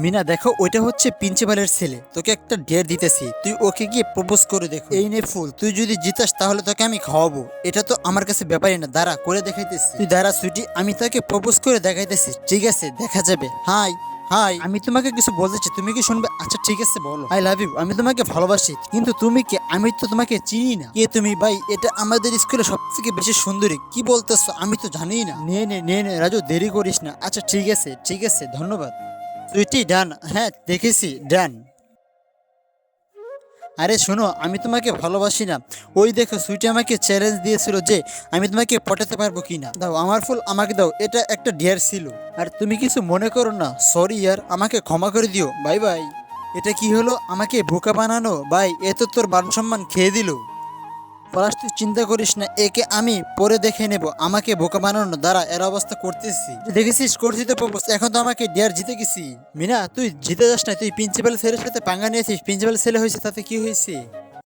মিনা দেখো, ওইটা হচ্ছে প্রিন্সিপালের ছেলে, তোকে একটা ডেট দিতেছি, তুই ওকে গিয়ে প্রপোজ করে দেখো। এই নে ফুল, তুই যদি জিতাস তাহলে তোকে আমি খাওয়াবো। এটা তো আমার কাছে ব্যাপারই না, দাঁড়া করে দেখাইতেছি। তুই দাঁড়া সুইটি, আমি তোকে প্রপোজ করে দেখাইতেছি। ঠিক আছে, দেখা যাবে। হাই হাই, আমি তোমাকে কিছু বলতেছি, তুমি কি শুনবে? আচ্ছা ঠিক আছে, বলো। আই লাভ ইউ, আমি তোমাকে ভালোবাসি। কিন্তু তুমি কে? আমি তো তোমাকে চিনি না। কে তুমি ভাই? এটা আমাদের স্কুলে সব থেকে বেশি সুন্দরী। কি বলতেছো? আমি তো জানি না। নে নে নে নে রাজু, দেরি করিস না। আচ্ছা ঠিক আছে ঠিক আছে, ধন্যবাদ। সুইটি ডান। হ্যাঁ দেখেছি, ডান। আরে শোনো, আমি তোমাকে ভালোবাসি না। ওই দেখো, সুইটি আমাকে চ্যালেঞ্জ দিয়েছিল যে আমি তোমাকে পটাতে পারবো কিনা। দাও আমার ফুল, আমাকে দাও। এটা একটা ডিয়ার ছিল। আর তুমি কিছু মনে করো না। সরি ইয়ার, আমাকে ক্ষমা করে দিও। Bye bye. এটা কি হলো? আমাকে বোকা বানানো? ভাই এ তো তোর মান সম্মান খেয়ে দিল। পলাশ তুই চিন্তা করিস না, একে আমি পরে দেখে নেব। আমাকে বোকা বানানো, দ্বারা এর অবস্থা করতেছি। দেখেছিস, করছি তো প্রপোজ। এখন তো আমাকে ডিয়ার জিতে গেছি। মিনা তুই জিতে যাস না, তুই প্রিন্সিপাল ছেলের সাথে পাঙ্গা নিয়েছিস। প্রিন্সিপাল ছেলে হয়েছে, তাতে কি হয়েছে?